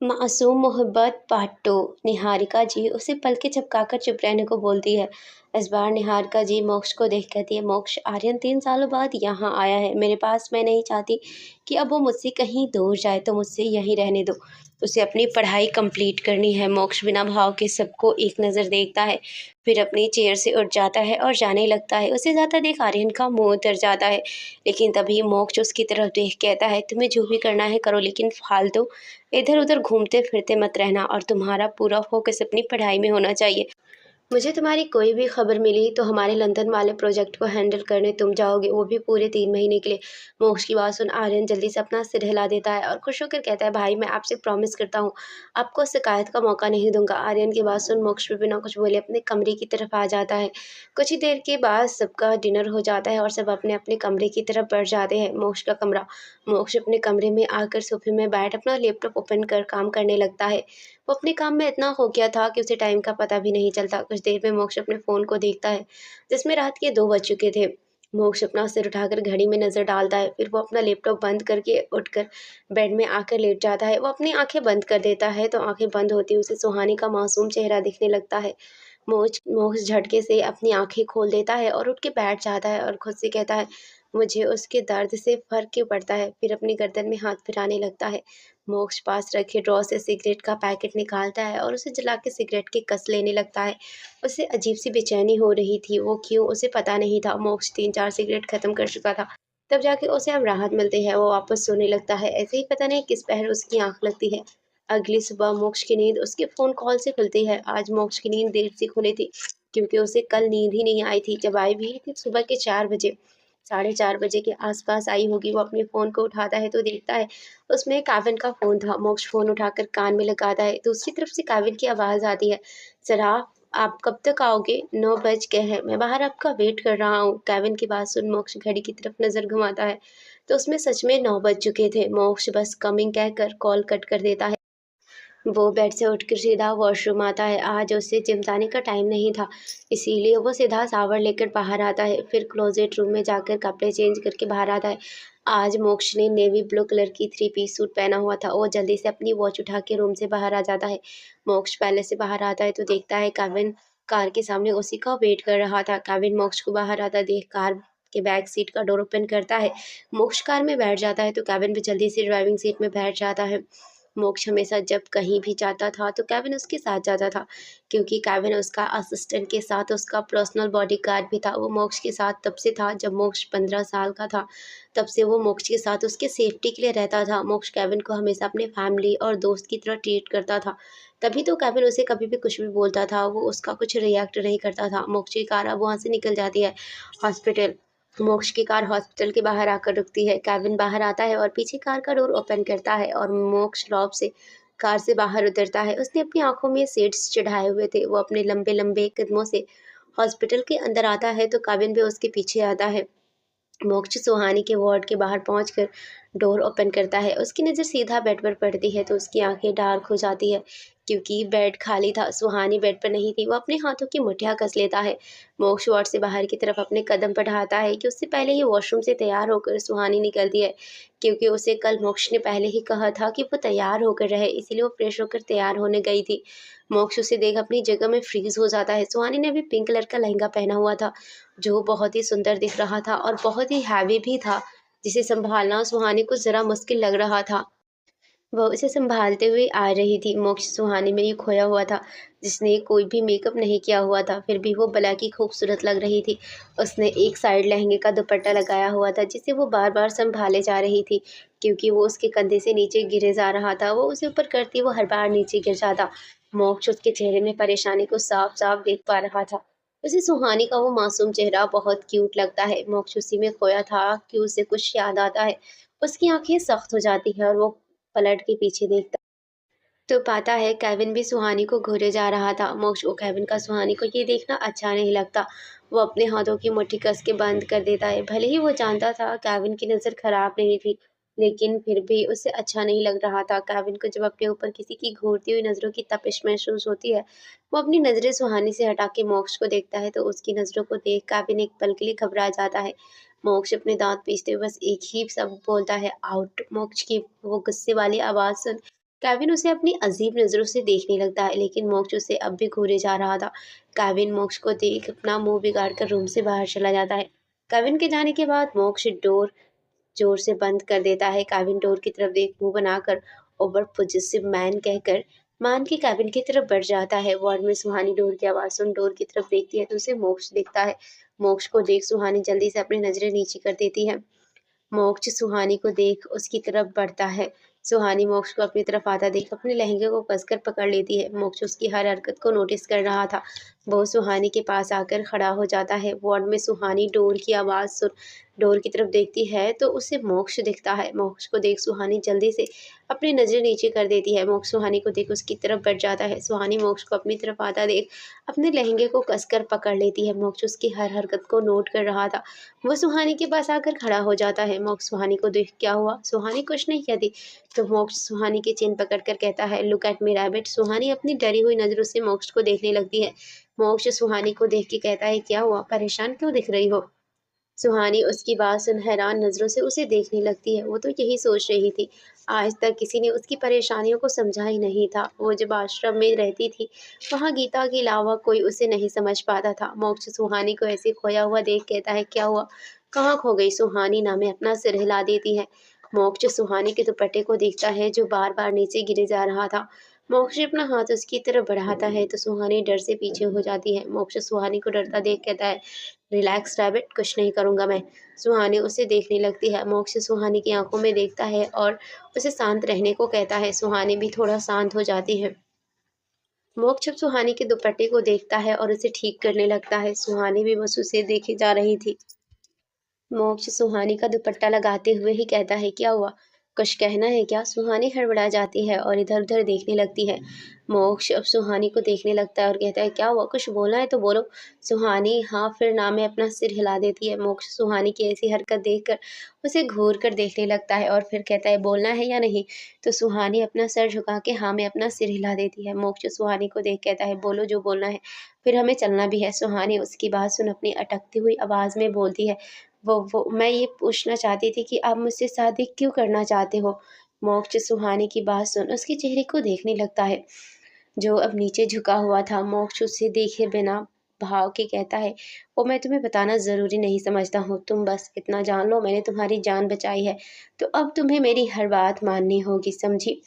मासूम मोहब्बत पार्ट 2। निहारिका जी उसे पलकें झपकाकर चुप रहने को बोलती है। इस बार निहारिका जी मोक्ष को देख कहती है, मोक्ष, आर्यन 3 सालों बाद यहाँ आया है मेरे पास। मैं नहीं चाहती कि अब वो मुझसे कहीं दूर जाए, तो मुझसे यहीं रहने दो। उसे अपनी पढ़ाई कंप्लीट करनी है। मोक्ष बिना भाव के सबको एक नज़र देखता है, फिर अपनी चेयर से उठ जाता है और जाने लगता है। उसे ज़्यादा देख आर्यन का मुंह उतर जाता है, लेकिन तभी मोक्ष उसकी तरफ देख कहता है, तुम्हें जो भी करना है करो, लेकिन फालतू इधर उधर घूमते फिरते मत रहना, और तुम्हारा पूरा फोकस अपनी पढ़ाई में होना चाहिए। मुझे तुम्हारी कोई भी खबर मिली तो हमारे लंदन वाले प्रोजेक्ट को हैंडल करने तुम जाओगे, वो भी पूरे 3 महीने के लिए। मोक्ष की बात सुन आर्यन जल्दी से अपना सिर हिला देता है और खुश होकर कहता है, भाई मैं आपसे प्रॉमिस करता हूँ आपको शिकायत का मौका नहीं दूंगा। आर्यन की बात सुन मोक्ष भी बिना कुछ बोले अपने कमरे की तरफ आ जाता है। कुछ ही देर के बाद सबका डिनर हो जाता है और सब अपने अपने कमरे की तरफ बढ़ जाते हैं। मोक्ष का कमरा। मोक्ष अपने कमरे में आकर सोफे में बैठ अपना लैपटॉप ओपन कर काम करने लगता है। वो अपने काम में इतना खो गया था कि उसे टाइम का पता भी नहीं चलता। कुछ देर में मोक्ष अपने फ़ोन को देखता है, जिसमें रात के 2 बज चुके थे। मोक्ष अपना सिर उठाकर घड़ी में नज़र डालता है, फिर वो अपना लैपटॉप बंद करके उठकर बेड में आकर लेट जाता है। वो अपनी आँखें बंद कर देता है, तो आँखें बंद होते ही उसे सुहानी का मासूम चेहरा दिखने लगता है। मोक्ष झटके से अपनी आँखें खोल देता है और उठ के बैठ जाता है और खुद से कहता है, मुझे उसके दर्द से फ़र्क क्यों पड़ता है? फिर अपनी गर्दन में हाथ फिराने लगता है। मोक्ष पास रखे ड्रॉ से सिगरेट का पैकेट निकालता है और उसे जला के सिगरेट की कस लेने लगता है। उसे अजीब-सी बेचैनी हो रही थी, वो क्यों उसे पता नहीं था। मोक्ष 3-4 सिगरेट खत्म कर चुका था, तब जाके उसे अब राहत मिलती है। वो वापस सोने लगता है। ऐसे ही पता नहीं किस पहर उसकी आँख लगती है। अगली सुबह मोक्ष की नींद उसके फ़ोन कॉल से खुलती है। आज मोक्ष की नींद देर से खुली थी, क्योंकि उसे कल नींद ही नहीं आई थी। जब आई भी थी सुबह के 4 बजे, साढ़े 4 बजे के आस-पास आई होगी। वो अपने फ़ोन को उठाता है तो देखता है उसमें काविन का फ़ोन था। मोक्ष फ़ोन उठाकर कान में लगाता है। दूसरी तरफ से काविन की आवाज़ आती है, "ज़रा आप कब तक आओगे? 9 बज गए हैं, मैं बाहर आपका वेट कर रहा हूँ।" काविन की बात सुन मोक्ष घड़ी की तरफ नज़र घुमाता है, तो उसमें सच में 9 बज चुके थे। मोक्ष बस कमिंग कहकर कॉल कट कर देता है। वो बेड से उठकर सीधा वॉशरूम आता है। आज उसे जिम जाने का टाइम नहीं था, इसीलिए वो सीधा शावर लेकर बाहर आता है। फिर क्लोज़ेट रूम में जाकर कपड़े चेंज करके बाहर आता है। आज मोक्ष ने नेवी ब्लू कलर की 3 पीस सूट पहना हुआ था। वो जल्दी से अपनी वॉच उठा के रूम से बाहर आ जाता है। मोक्ष पहले से बाहर आता है तो देखता है केविन कार के सामने उसी का वेट कर रहा था। केविन मोक्ष को बाहर आता देख कार के बैक सीट का डोर ओपन करता है। मोक्ष कार में बैठ जाता है तो केविन भी जल्दी से ड्राइविंग सीट में बैठ जाता है। मोक्ष हमेशा जब कहीं भी जाता था तो केविन उसके साथ जाता था, क्योंकि केविन उसका असिस्टेंट के साथ उसका पर्सनल बॉडीगार्ड भी था। वो मोक्ष के साथ तब से था जब मोक्ष 15 साल का था। तब से वो मोक्ष के साथ उसके सेफ्टी के लिए रहता था। मोक्ष केविन को हमेशा अपने फैमिली और दोस्त की तरह ट्रीट करता था। तभी तो केविन उसे कभी भी कुछ भी बोलता था, वो उसका कुछ रिएक्ट नहीं करता था। मोक्ष की कार अब वहाँ से निकल जाती है हॉस्पिटल। मोक्ष की कार हॉस्पिटल के बाहर आकर रुकती है। केविन बाहर आता है और पीछे कार का डोर ओपन करता है और मोक्ष रौब से कार से बाहर उतरता है। उसने अपनी आँखों में शेड्स चढ़ाए हुए थे। वो अपने लंबे-लंबे कदमों से हॉस्पिटल के अंदर आता है तो केविन भी उसके पीछे आता है। मोक्ष सुहानी के वार्ड के बाहर पहुंचकर डोर ओपन करता है। उसकी नज़र सीधा बेड पर पड़ती है तो उसकी आंखें डार्क हो जाती है, क्योंकि बेड खाली था। सुहानी बेड पर नहीं थी। वो अपने हाथों की मुठ्ठियां कस लेता है। मोक्ष वार्ड से बाहर की तरफ अपने कदम बढ़ाता है कि उससे पहले ही वॉशरूम से तैयार होकर सुहानी निकलती है, क्योंकि उसे कल मोक्ष ने पहले ही कहा था कि वो तैयार होकर रहे, इसीलिए वो फ्रेश होकर तैयार होने गई थी। मोक्ष उसे देख अपनी जगह में फ्रीज हो जाता है। सुहानी ने भी पिंक कलर का लहंगा पहना हुआ था, जो बहुत ही सुंदर दिख रहा था और बहुत ही हैवी भी था, जिसे सँभालना सुहानी को ज़रा मुश्किल लग रहा था। वह उसे सँभालते हुए आ रही थी। मोक्ष सुहानी में ही खोया हुआ था, जिसने कोई भी मेकअप नहीं किया हुआ था, फिर भी वो भला की खूबसूरत लग रही थी। उसने एक साइड लहंगे का दुपट्टा लगाया हुआ था, जिसे वो बार-बार सँभाले जा रही थी, क्योंकि वो उसके कंधे से नीचे गिरे जा रहा था। वो उसे ऊपर करती वो हर बार नीचे गिर जाता। मोक्ष उसके चेहरे में परेशानी को साफ-साफ देख पा रहा था। उसे सुहानी का वो मासूम चेहरा बहुत क्यूट लगता है। मोक्ष उसी में खोया था कि उसे कुछ याद आता है। उसकी आँखें सख्त हो जाती हैं और वो पलट के पीछे देखता तो पाता है केविन भी सुहानी को घूरे जा रहा था। मोक्ष को केविन का सुहानी को ये देखना अच्छा नहीं लगता। वो अपने हाथों की मुट्ठी कस के बंद कर देता है। भले ही वो जानता था केविन की नज़र खराब नहीं थी, लेकिन फिर भी उसे अच्छा नहीं लग रहा था। केविन को जब अपने ऊपर किसी की घूरती हुई नज़रों की तपिश महसूस होती है, वो अपनी नज़रें सुहानी से हटा के मोक्ष को देखता है तो उसकी नज़रों को देख केविन एक पल के लिए घबरा जाता है। मोक्ष अपने दांत पीसते हुए बस एक ही शब्द बोलता है, आउट। मोक्ष की वो गुस्से वाली आवाज़ सुन केविन उसे अपनी अजीब नज़रों से देखने लगता है, लेकिन मोक्ष उसे अब भी घूरे जा रहा था। केविन मोक्ष को देख अपना मुंह बिगाड़ कर रूम से बाहर चला जाता है। केविन के जाने के बाद मोक्ष डोर जोर से बंद कर देता है। केविन डोर की तरफ देख मुंह बनाकर ओवर पॉजिटिव मैन कहकर मान के केविन की तरफ बढ़ जाता है। वार्ड में सुहानी डोर की आवाज़ सुन डोर की तरफ देखती है तो उसे मोक्ष दिखता है। मोक्ष को देख सुहानी जल्दी से अपनी नजरें नीची कर देती है। मोक्ष सुहानी को देख उसकी तरफ बढ़ता है। सुहानी मोक्ष को अपनी तरफ आता देख अपने लहंगे को कसकर पकड़ लेती है। मोक्ष उसकी हर हरकत को नोटिस कर रहा था। वो सुहानी के पास आकर खड़ा हो जाता है। वार्ड में सुहानी डोर की आवाज़ सुन डोर की तरफ देखती है तो उसे मोक्ष दिखता है। मोक्ष को देख सुहानी जल्दी से अपनी नजरें नीचे कर देती है। मोक्ष सुहानी को देख उसकी तरफ बढ़ जाता है। सुहानी मोक्ष को अपनी तरफ आता देख अपने लहंगे को कसकर पकड़ लेती है। मोक्ष उसकी हर हरकत को नोट कर रहा था। वो सुहानी के पास आकर खड़ा हो जाता है। मोक्ष सुहानी को देख क्या हुआ? सुहानी कुछ नहीं कहती तो मोक्ष सुहानी की चेन पकड़कर कहता है लुक एट मी रैबिट। सुहानी अपनी डरी हुई नजरों से मोक्ष को देखने लगती है। मोक्ष सुहानी को देख के कहता है क्या हुआ? परेशान क्यों दिख रही हो? सुहानी उसकी बात सुन हैरान नजरों से उसे देखने लगती है। वो तो यही सोच रही थी, आज तक किसी ने उसकी परेशानियों को समझा ही नहीं था। वो जब आश्रम में रहती थी वहाँ गीता के अलावा कोई उसे नहीं समझ पाता था। मोक्ष सुहानी को ऐसे खोया हुआ देख कहता है क्या हुआ? कहाँ खो गई? सुहानी ना में अपना सिर हिला देती है। मोक्ष सुहानी के दुपट्टे को देखता है जो बार बार नीचे गिरे जा रहा था। मोक्ष अपना हाथ उसकी तरफ बढ़ाता है तो सुहानी डर से पीछे हो जाती है। मोक्ष सुहानी को डरता देख कहता है रिलैक्स रैबिट, कुछ नहीं करूंगा मैं। सुहानी उसे देखने लगती है। मोक्ष सुहानी की आंखों में देखता है और उसे शांत रहने को कहता है। सुहानी भी थोड़ा शांत हो जाती है। मोक्ष अब सुहानी के दुपट्टे को देखता है और उसे ठीक करने लगता है। सुहानी भी बस उसे देखे जा रही थी। मोक्ष सुहानी का दुपट्टा लगाते हुए ही कहता है क्या हुआ? कुछ कहना है क्या? सुहानी हड़बड़ा जाती है और इधर उधर देखने लगती है। मोक्ष अब सुहानी को देखने लगता है और कहता है क्या हुआ? कुछ बोलना है तो बोलो। सुहानी हाँ फिर ना में अपना सिर हिला देती है। मोक्ष सुहानी की ऐसी हरकत देखकर उसे घूर कर देखने लगता है और फिर कहता है बोलना है या नहीं? तो सुहानी अपना सर झुका के हाँ में अपना सिर हिला देती है। मोक्ष सुहानी को देख कहता है बोलो जो बोलना है, फिर हमें चलना भी है। सुहानी उसकी बात सुन अपनी अटकती हुई आवाज में बोलती है वो मैं ये पूछना चाहती थी कि आप मुझसे शादी क्यों करना चाहते हो? मोक्ष सुहानी की बात सुन उसके चेहरे को देखने लगता है, जो अब नीचे झुका हुआ था। मोक्ष उसे देखे बिना भाव के कहता है, वो मैं तुम्हें बताना ज़रूरी नहीं समझता हूँ, तुम बस इतना जान लो मैंने तुम्हारी जान बचाई है, तो अब तुम्हें मेरी हर बात माननी होगी, समझी?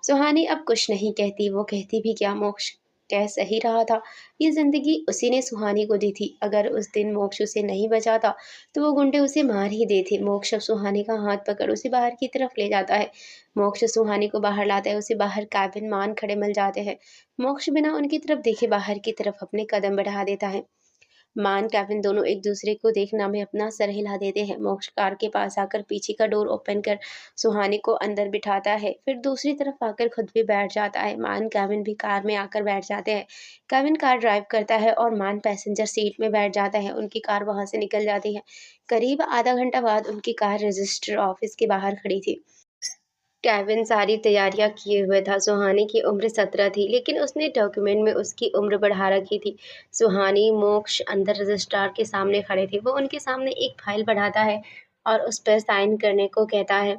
सुहानी अब कुछ नहीं कहती, वो कहती भी क्या? मोक्ष कह सही रहा था। ये ज़िंदगी उसी ने सुहानी को दी थी। अगर उस दिन मोक्ष उसे नहीं बचाता तो वो गुंडे उसे मार ही देते। मोक्ष अब सुहानी का हाथ पकड़ उसे बाहर की तरफ ले जाता है। मोक्ष सुहानी को बाहर लाता है, उसे बाहर केबिन मान खड़े मिल जाते हैं। मोक्ष बिना उनकी तरफ देखे बाहर की तरफ अपने कदम बढ़ा देता है। मान केविन दोनों एक दूसरे को देखना में अपना सर हिला देते हैं। मोक्ष कार के पास आकर पीछे का डोर ओपन कर सुहानी को अंदर बिठाता है, फिर दूसरी तरफ आकर खुद भी बैठ जाता है। मान केविन भी कार में आकर बैठ जाते हैं। केविन कार ड्राइव करता है और मान पैसेंजर सीट में बैठ जाता है। उनकी कार वहां से निकल जाती है। करीब आधा घंटा बाद उनकी कार रजिस्टर ऑफिस के बाहर खड़ी थी। केविन सारी तैयारियां किए हुए था। सुहानी की उम्र 17 थी, लेकिन उसने डॉक्यूमेंट में उसकी उम्र बढ़ा रखी थी। सुहानी मोक्ष अंदर रजिस्ट्रार के सामने खड़े थे। वो उनके सामने एक फाइल बढ़ाता है और उस पर साइन करने को कहता है।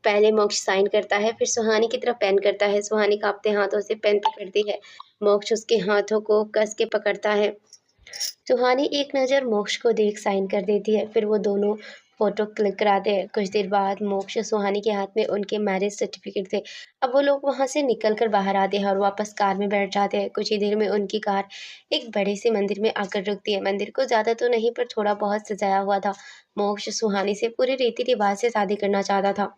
पहले मोक्ष साइन करता है, फिर सुहानी की तरफ पेन करता है। सुहानी कांपते हाथों से पेन पकड़ती है। मोक्ष उसके हाथों को कस के पकड़ता है। सुहानी एक नज़र मोक्ष को देख साइन कर देती है, फिर वो दोनों फोटो क्लिक कराते हैं। कुछ देर बाद मोक्ष सुहानी के हाथ में उनके मैरिज सर्टिफिकेट थे। अब वो लोग वहां से निकल कर बाहर आते हैं और वापस कार में बैठ जाते हैं। कुछ ही देर में उनकी कार एक बड़े से मंदिर में आकर रुकती है। मंदिर को ज्यादा तो नहीं पर थोड़ा बहुत सजाया हुआ था। मोक्ष सुहानी से पूरे रीति रिवाज से शादी करना चाहता था,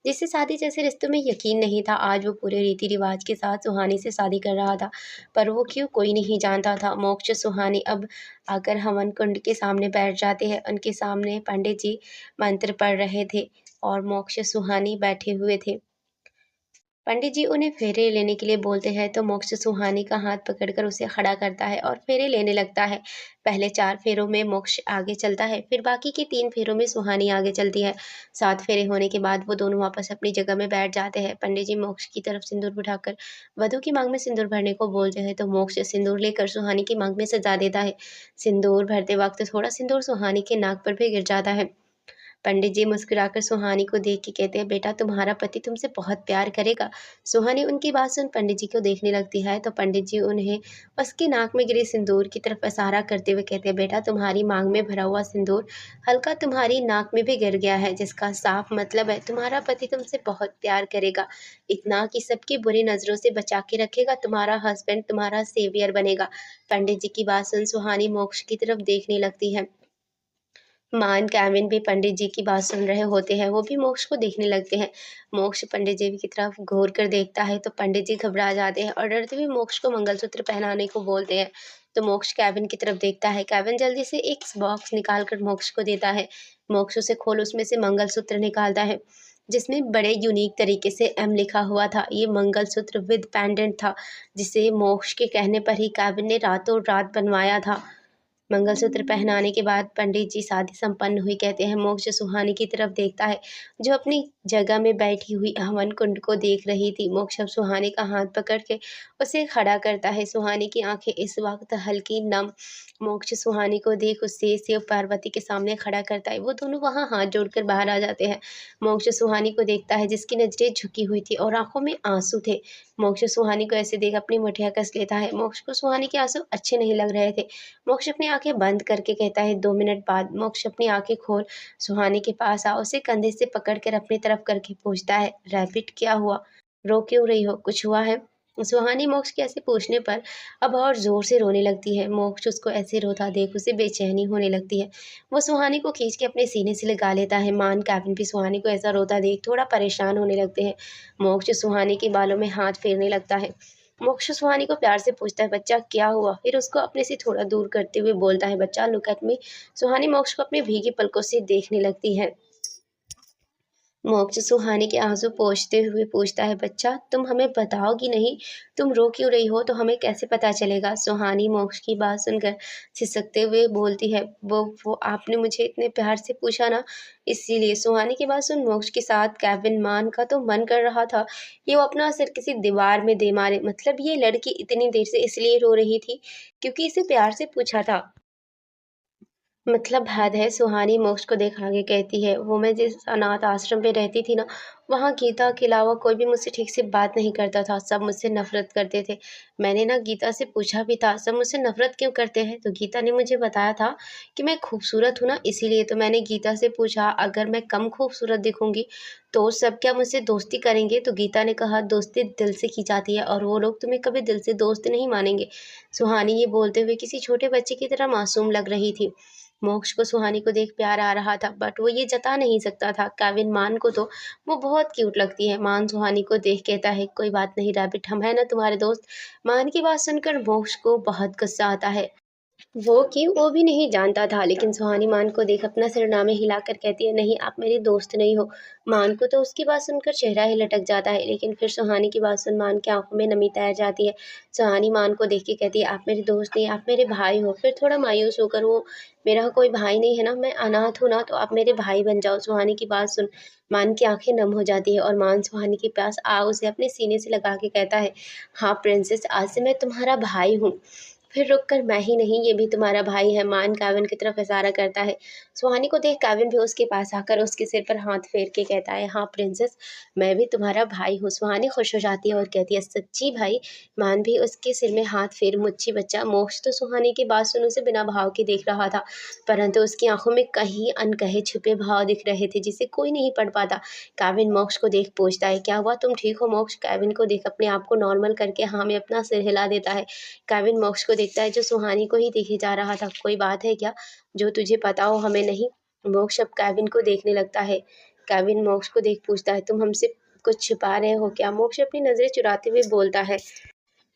जिससे शादी जैसे रिश्तों में यकीन नहीं था। आज वो पूरे रीति रिवाज के साथ सुहानी से शादी कर रहा था, पर वो क्यों कोई नहीं जानता था। मोक्ष सुहानी अब आकर हवन कुंड के सामने बैठ जाते हैं। उनके सामने पंडित जी मंत्र पढ़ रहे थे और मोक्ष सुहानी बैठे हुए थे। पंडित जी उन्हें फेरे लेने के लिए बोलते हैं तो मोक्ष सुहानी का हाथ पकड़कर उसे खड़ा करता है और फेरे लेने लगता है। पहले 4 फेरों में मोक्ष आगे चलता है, फिर बाकी के 3 फेरों में सुहानी आगे चलती है। 7 फेरे होने के बाद वो दोनों वापस अपनी जगह में बैठ जाते हैं। पंडित जी मोक्ष की तरफ सिंदूर बिठाकर वधू की मांग में सिंदूर भरने को बोलते हैं तो मोक्ष सिंदूर लेकर सुहानी की मांग में सजा देता है। सिंदूर भरते वक्त थोड़ा सिंदूर सुहानी के नाक पर भी गिर जाता है। पंडित जी मुस्कुराकर सुहानी को देख के कहते हैं, बेटा तुम्हारा पति तुमसे बहुत प्यार करेगा। सुहानी उनकी बात सुन पंडित जी को देखने लगती है तो पंडित जी उन्हें उसकी नाक में गिरे सिंदूर की तरफ इशारा करते हुए कहते हैं, बेटा तुम्हारी मांग में भरा हुआ सिंदूर हल्का तुम्हारी नाक में भी गिर गया है, जिसका साफ मतलब है तुम्हारा पति तुमसे बहुत प्यार करेगा, इतना कि सबकी बुरी नजरों से बचा के रखेगा, तुम्हारा हस्बैंड तुम्हारा सेवियर बनेगा। पंडित जी की बात सुन सुहानी मोक्ष की तरफ देखने लगती है। मान केविन भी पंडित जी की बात सुन रहे होते हैं, वो भी मोक्ष को देखने लगते हैं। मोक्ष पंडित जी की तरफ घूर कर देखता है तो पंडित जी घबरा जाते हैं और डरते हुए मोक्ष को मंगलसूत्र पहनाने को बोलते हैं। तो मोक्ष केविन की तरफ देखता है, केविन जल्दी से एक बॉक्स निकाल कर मोक्ष को देता है। मोक्ष उसे खोल उसमें से मंगलसूत्र निकालता है, जिसमें बड़े यूनिक तरीके से एम लिखा हुआ था। ये मंगलसूत्र विद पेंडेंट था, जिसे मोक्ष के कहने पर ही केविन ने रातों रात बनवाया था। मंगलसूत्र पहनाने के बाद पंडित जी शादी संपन्न हुई कहते हैं। मोक्ष सुहानी की तरफ देखता है, जो अपनी जगह में बैठी हुई हवन कुंड को देख रही थी। मोक्ष अब सुहानी का हाथ पकड़ के उसे खड़ा करता है। सुहानी की आंखें इस वक्त हल्की नम। मोक्ष सुहानी को देख उसे शिव पार्वती के सामने खड़ा करता है। वो दोनों वहां हाथ जोड़कर बाहर आ जाते हैं। मोक्ष सुहानी को देखता है, जिसकी नजरें झुकी हुई थी और आंखों में आंसू थे। मोक्ष सुहानी को ऐसे देख अपनी मुठिया कस लेता है। मोक्ष को सुहानी के आंसू अच्छे नहीं लग रहे थे। मोक्ष अपनी आंखें बंद करके कहता है। 2 मिनट बाद मोक्ष अपनी आंखें खोल सुहानी के पास आ उसे कंधे से पकड़कर अपनी तरफ करके पूछता है, रैबिट क्या हुआ, रो क्यों रही हो, कुछ हुआ है? सुहानी मोक्ष के ऐसे पूछने पर अब और जोर से रोने लगती है। मोक्ष उसको ऐसे रोता देख उसे बेचैनी होने लगती है। वो सुहानी को खींच के अपने सीने से लगा लेता है। मान केविन भी सुहानी को ऐसा रोता देख थोड़ा परेशान होने लगते हैं। मोक्ष सुहानी के बालों में हाथ फेरने लगता है। मोक्ष सुहानी को प्यार से पूछता है, बच्चा क्या हुआ? फिर उसको अपने से थोड़ा दूर करते हुए बोलता है, बच्चा लुक एट मी। सुहानी मोक्ष को अपनी भीगी पलकों से देखने लगती है। मोक्ष सुहानी के आंसू पोंछते हुए पूछता है, बच्चा तुम हमें बताओगी नहीं, तुम रो क्यों रही हो, तो हमें कैसे पता चलेगा? सुहानी मोक्ष की बात सुनकर सिसकते हुए बोलती है, वो आपने मुझे इतने प्यार से पूछा ना, इसीलिए। सुहानी की बात सुन मोक्ष के साथ केविन मान का तो मन कर रहा था कि वो अपना सिर किसी दीवार में दे मारे। मतलब ये लड़की इतनी देर से इसलिए रो रही थी क्योंकि इसे प्यार से पूछा था। मतलब हद है। सुहानी मोक्ष को देख आगे कहती है, वो मैं जिस अनाथ आश्रम में रहती थी ना, वहाँ गीता के अलावा कोई भी मुझसे ठीक से बात नहीं करता था, सब मुझसे नफरत करते थे। मैंने ना गीता से पूछा भी था, सब मुझसे नफरत क्यों करते हैं, तो गीता ने मुझे बताया था कि मैं खूबसूरत हूँ ना, इसीलिए। तो मैंने गीता से पूछा, अगर मैं कम खूबसूरत दिखूंगी तो सब क्या मुझसे दोस्ती करेंगे? तो गीता ने कहा, दोस्ती दिल से की जाती है और वो लोग तुम्हें कभी दिल से दोस्त नहीं मानेंगे। सुहानी ये बोलते हुए किसी छोटे बच्चे की तरह मासूम लग रही थी। मोक्ष को सुहानी को देख प्यार आ रहा था, बट वो ये जता नहीं सकता था। केविन मान को तो वो बहुत क्यूट लगती है। मान सुहानी को देख कहता है, कोई बात नहीं रैबिट, हम है ना तुम्हारे दोस्त। मान की बात सुनकर मोक्ष को बहुत गुस्सा आता है। वो कि वो भी नहीं जानता था, लेकिन सुहानी मान को देख अपना सिरनामे हिलाकर कहती है, नहीं आप मेरे दोस्त नहीं हो। मान को तो उसकी बात सुनकर चेहरा ही लटक जाता है, लेकिन फिर सुहानी की बात सुन मान की आंखों में नमी तैर जाती है। सुहानी मान को देख के कहती है, आप मेरे दोस्त नहीं, आप मेरे भाई हो। फिर थोड़ा मायूस होकर वो, मेरा कोई भाई नहीं है ना, मैं अनाथ हूँ ना, तो आप मेरे भाई बन जाओ। सुहानी की बात सुन मान की आंखें नम हो जाती है और मान सुहानी के पास आ उसे अपने सीने से लगा के कहता है, हाँ प्रिंसेस, आज से मैं तुम्हारा भाई हूँ। फिर रुककर, मैं ही नहीं, ये भी तुम्हारा भाई है। मान केविन की तरफ इशारा करता है। सुहानी को देख केविन भी उसके पास आकर उसके सिर पर हाथ फेर के कहता है, हाँ प्रिंसेस, मैं भी तुम्हारा भाई हूँ। सुहानी खुश हो जाती है और कहती है, सच्ची भाई? मान भी उसके सिर में हाथ फेर, मुच्ची बच्चा। मोक्ष तो सुहानी की बात सुन उसे बिना भाव के देख रहा था, परंतु उसकी आंखों में कहीं अनकहे छुपे भाव दिख रहे थे, जिसे कोई नहीं पढ़ पाता। केविन मोक्ष को देख पूछता है, क्या हुआ, तुम ठीक हो? मोक्ष केविन को देख अपने आप को नॉर्मल करके हाँ में अपना सिर हिला देता है। केविन मोक्ष को देखता है, जो सुहानी को ही देखे जा रहा था, कोई बात है क्या जो तुझे पता हो हमें नहीं? मोक्ष अब केविन को देखने लगता है। केविन मोक्ष को देख पूछता है, तुम हमसे कुछ छुपा रहे हो क्या? मोक्ष अपनी नजरें चुराते हुए बोलता है,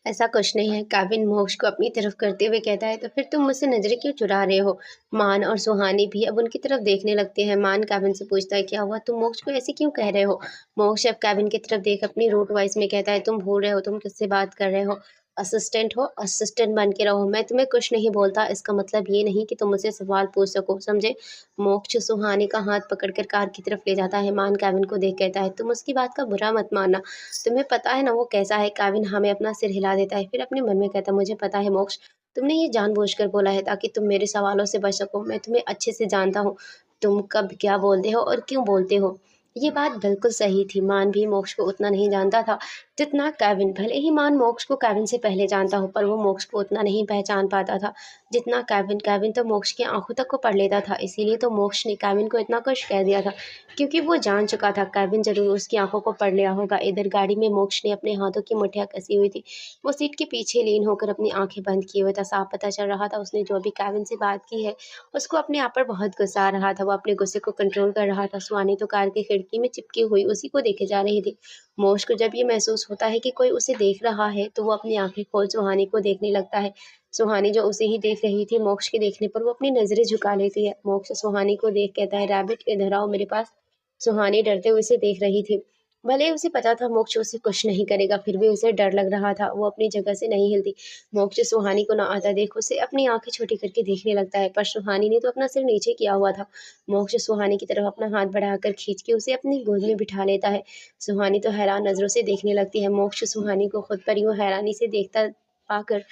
ऐसा कुछ नहीं है। केविन मोक्ष को अपनी तरफ करते हुए कहता है, तो फिर तुम मुझसे नजरें क्यों चुरा रहे हो? मान और सुहानी भी अब उनकी तरफ देखने लगते हैं। मान केविन से पूछता है, क्या हुआ, तुम मोक्ष को ऐसे क्यों कह रहे हो? मोक्ष अब केविन की तरफ देख अपनी रूट वॉइस में कहता है, तुम भूल रहे हो तुम किससे बात कर रहे हो। असिस्टेंट हो, असिस्टेंट बन के रहो, मैं तुम्हें कुछ नहीं बोलता, इसका मतलब ये नहीं कि तुम मुझसे सवाल पूछ सको, समझे? मोक्ष सुहानी का हाथ पकड़कर कार की तरफ ले जाता है। मान केविन को देख कहता है, तुम उसकी बात का बुरा मत मानना, तुम्हें पता है ना वो कैसा है। केविन हमें अपना सिर हिला देता है, फिर अपने मन में कहता है, मुझे पता है मोक्ष, तुमने ये जानबूझकर बोला है ताकि तुम मेरे सवालों से बच सको, मैं तुम्हें अच्छे से जानता हूँ, तुम कब क्या बोलते हो और क्यों बोलते हो। ये बात बिल्कुल सही थी। मान भी मोक्ष को उतना नहीं जानता था जितना केविन। भले ही मान मोक्ष को केविन से पहले जानता हो, पर वो मोक्ष को उतना नहीं पहचान पाता था जितना केविन। केविन तो मोक्ष की आंखों तक को पढ़ लेता था, इसीलिए तो मोक्ष ने केविन को इतना कुछ कह दिया था, क्योंकि वो जान चुका था केविन जरूर उसकी आंखों को पढ़ लिया होगा। इधर गाड़ी में मोक्ष ने अपने हाथों की मुठ्ठियां कसी हुई थी। वो सीट के पीछे लीन होकर अपनी आंखें बंद किए हुए था। साफ पता चल रहा था उसने जो भी केविन से बात की है उसको अपने आप पर बहुत गुस्सा आ रहा था। वो अपने गुस्से को कंट्रोल कर रहा था। सुहानी तो कार की खिड़की में चिपकी हुई उसी को देखे जा रही थी। मोक्ष को जब ये महसूस होता है कि कोई उसे देख रहा है तो वो अपनी आंखें खोल सुहानी को देखने लगता है। सुहानी जो उसे ही देख रही थी, मोक्ष के देखने पर वो अपनी नजरें झुका लेती है। मोक्ष सुहानी को देख कहता है, रैबिट इधर आओ मेरे पास। सुहानी डरते हुए उसे देख रही थी। भले ही उसे पता था मोक्ष उसे कुछ नहीं करेगा, फिर भी उसे डर लग रहा था। वो अपनी जगह से नहीं हिलती। मोक्ष सुहानी को ना आता देख उसे अपनी आंखें छोटी करके देखने लगता है, पर सुहानी ने तो अपना सिर नीचे किया हुआ था। मोक्ष सुहानी की तरफ अपना हाथ बढ़ाकर खींच के उसे अपनी गोद में बिठा लेता है। सुहानी तो हैरान नजरों से देखने लगती है। मोक्ष सुहानी को खुद पर यूं हैरानी से देखता पाकर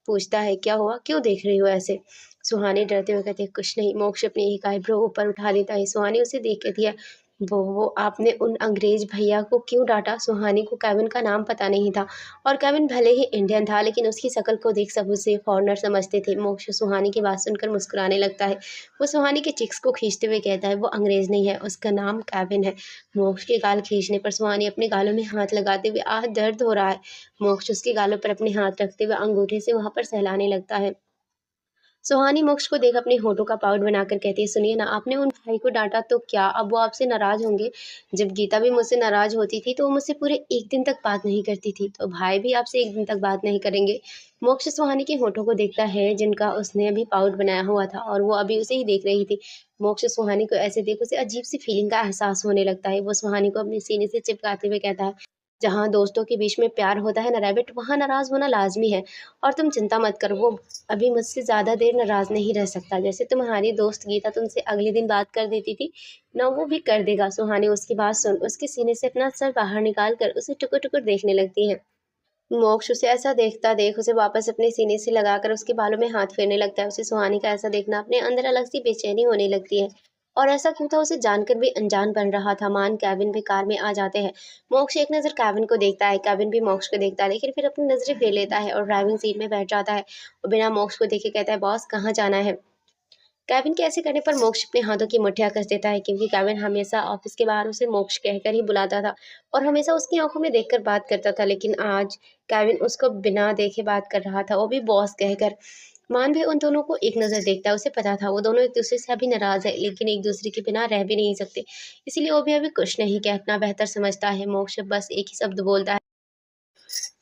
पूछता है, क्या हुआ, क्यों देख रही हो ऐसे। सुहानी डरते हुए कहती है, कुछ नहीं। मोक्ष अपनी एक आईब्रो ऊपर उठा लेता है। सुहानी उसे देख कहती है, वो आपने उन अंग्रेज भैया को क्यों डांटा। सुहानी को केविन का नाम पता नहीं था, और केविन भले ही इंडियन था लेकिन उसकी शक्ल को देख सब उसे फॉरेनर समझते थे। मोक्ष सुहानी की बात सुनकर मुस्कुराने लगता है। वो सुहानी के चिक्स को खींचते हुए कहता है, वो अंग्रेज नहीं है, उसका नाम केविन है। मोक्ष के गाल खींचने पर सुहानी अपने गालों में हाथ लगाते हुए, आह दर्द हो रहा है। मोक्ष उसके गालों पर अपने हाथ रखते हुए अंगूठे से वहां पर सहलाने लगता है। सुहानी मोक्ष को देख अपने होठों का पाउट बनाकर कहती है, सुनिए ना, आपने उन भाई को डांटा तो क्या अब वो आपसे नाराज होंगे। जब गीता भी मुझसे नाराज होती थी तो वो मुझसे पूरे एक दिन तक बात नहीं करती थी, तो भाई भी आपसे एक दिन तक बात नहीं करेंगे। मोक्ष सुहानी के होठों को देखता है जिनका उसने अभी पाउट बनाया हुआ था, और वो अभी उसे ही देख रही थी। मोक्ष सुहानी को ऐसे देख उसे अजीब सी फीलिंग का एहसास होने लगता है। वो सुहानी को अपने सीने से चिपकाते हुए कहता है, जहाँ दोस्तों के बीच में प्यार होता है ना रैबिट, वहाँ नाराज होना लाजमी है। और तुम चिंता मत करो, वो अभी मुझसे ज़्यादा देर नाराज़ नहीं रह सकता। जैसे तुम्हारी दोस्त गीता तुमसे अगले दिन बात कर देती थी ना, वो भी कर देगा। सुहानी उसकी बात सुन उसके सीने से अपना सर बाहर निकाल कर उसे टुकुर टुकुर देखने लगती है। मोक्ष उसे ऐसा देखता देख उसे वापस अपने सीने से लगाकर उसके बालों में हाथ फेरने लगता है। उसे सुहानी का ऐसा देखना अपने अंदर अलग सी बेचैनी होने लगती है। और ऐसा क्यों था, उसे जानकर भी अनजान बन रहा था। मान केविन भी कार में आ जाते हैं। मोक्ष एक नज़र केविन को देखता है, केविन भी मोक्ष को देखता है, लेकिन फिर अपनी नजरें फेर लेता है और ड्राइविंग सीट में बैठ जाता है। और बिना मोक्ष को देखे कहता है, बॉस कहाँ जाना है। केविन के ऐसे करने पर मोक्ष अपने हाथों की मुठ्ठियां कस देता है, क्योंकि केविन हमेशा ऑफिस के बाहर उसे मोक्ष कहकर ही बुलाता था और हमेशा उसकी आंखों में देखकर बात करता था। लेकिन आज केविन उसको बिना देखे बात कर रहा था, वो भी बॉस कहकर। मान भी उन दोनों को एक नज़र देखता है। उसे पता था वो दोनों एक दूसरे से अभी नाराज है, लेकिन एक दूसरे के बिना रह भी नहीं सकते। इसीलिए वो भी अभी कुछ नहीं कहना बेहतर समझता है। मोक्ष बस एक ही शब्द बोलता है।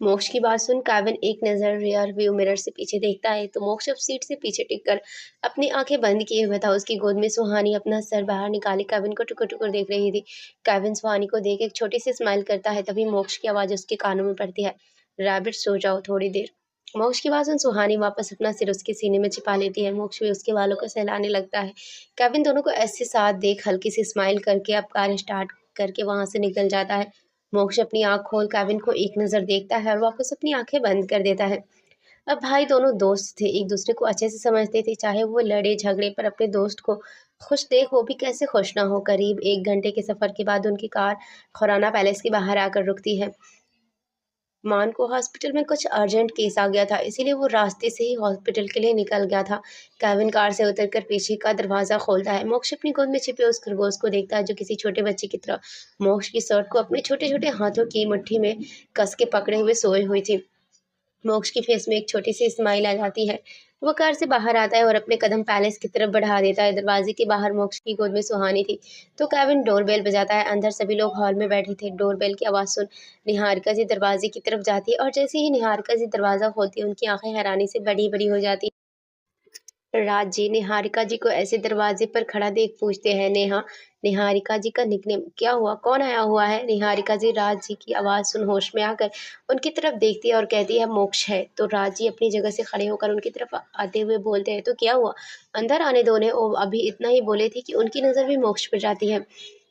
मोक्ष की बात सुन केविन एक नज़र रियर व्यू मिरर से पीछे देखता है, तो मोक्ष अब सीट से पीछे टिककर अपनी आंखें बंद किए हुए था। उसकी गोद में सुहानी अपना सर बाहर निकाले केविन को टुकुर टुकुर देख रही थी। केविन सुहानी को देख एक छोटी सी स्माइल करता है। तभी मोक्ष की आवाज़ उसके कानों में पड़ती है, रैबिट सो जाओ थोड़ी देर। मोक्ष की बात सुन सुहानी वापस अपना सिर उसके सीने में छिपा लेती है। मोक्ष भी उसके बालों को सहलाने लगता है। केविन दोनों को ऐसे साथ देख हल्की सी स्माइल करके अब कार स्टार्ट करके वहां से निकल जाता है। मोक्ष अपनी आँख खोल केविन को एक नज़र देखता है और वापस अपनी आंखें बंद कर देता है। अब भाई दोनों दोस्त थे, एक दूसरे को अच्छे से समझते थे, चाहे वो लड़े झगड़े, पर अपने दोस्त को खुश देख वो भी कैसे खुश ना हो। करीब 1 घंटे के सफ़र के बाद उनकी कार खुराना पैलेस के बाहर आकर रुकती है। मान को हॉस्पिटल में कुछ अर्जेंट केस आ गया था, इसीलिए वो रास्ते से ही हॉस्पिटल के लिए निकल गया था। केविन कार से उतरकर पीछे का दरवाज़ा खोलता है। मोक्ष अपनी गोद में छिपे उस खरगोश को देखता है जो किसी छोटे बच्चे की तरह मोक्ष की शर्ट को अपने छोटे छोटे हाथों की मुट्ठी में कस के पकड़े हुए सोई हुई थी। मोक्ष की फेस में एक छोटी सी स्माइल आ जाती है। वो कार से बाहर आता है और अपने कदम पैलेस की तरफ बढ़ा देता है। दरवाजे के बाहर मोक्ष की गोद में सुहानी थी, तो केविन डोरबेल बजाता है। अंदर सभी लोग हॉल में बैठे थे। डोरबेल की आवाज़ सुन निहारिका जी दरवाजे की तरफ जाती है, और जैसे ही निहारिका जी दरवाज़ा खोलती है उनकी आंखें हैरानी से बड़ी बड़ी हो जाती हैं। राज जी निहारिका जी को ऐसे दरवाजे पर खड़ा देख पूछते हैं, नेहा, निहारिका जी का निकनेम क्या हुआ, कौन आया हुआ है। निहारिका जी राज जी की आवाज़ सुन होश में आकर उनकी तरफ देखती है और कहती है, मोक्ष है। तो राज जी अपनी जगह से खड़े होकर उनकी तरफ आते हुए बोलते हैं, तो क्या हुआ, अंदर आने दो। ने वो अभी इतना ही बोले थे कि उनकी नज़र भी मोक्ष पर जाती है।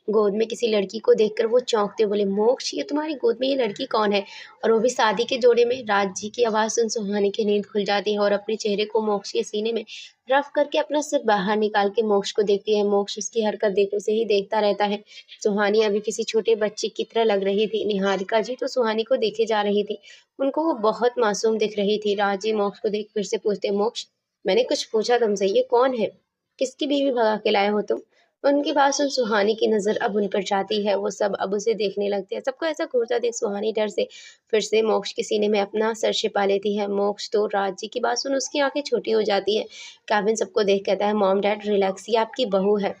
गोद में किसी लड़की को देखकर वो चौंकते बोले, मोक्ष ये तुम्हारी गोद में ये लड़की कौन है, और वो भी शादी के जोड़े में। राज जी की आवाज़ सुन सुहानी की नींद खुल जाती है और अपने चेहरे को मोक्ष के सीने में रफ करके अपना सिर बाहर निकाल के मोक्ष को देखती है। मोक्ष उसकी हरकत देख उसे ही देखता रहता है। सुहानी अभी किसी छोटे बच्चे की तरह लग रही थी। निहारिका जी तो सुहानी को देखे जा रही थी। उनको वो बहुत मासूम दिख रही थी। राज जी मोक्ष को देख फिर से पूछते, मोक्ष मैंने कुछ पूछा तुमसे, ये कौन है, किसकी बीवी भगा के लाए हो तुम? उनकी बात सुन सुहानी की नज़र अब उन पर जाती है। वो सब अब उसे देखने लगते हैं। सबको ऐसा घूरता देख सुहानी डर से फिर से मोक्ष के सीने में अपना सर छिपा लेती है। मोक्ष तो राज जी की बात सुन उसकी आंखें छोटी हो जाती है। केविन सबको देख कहता है, मॉम डैड रिलैक्स, ये आपकी बहू है,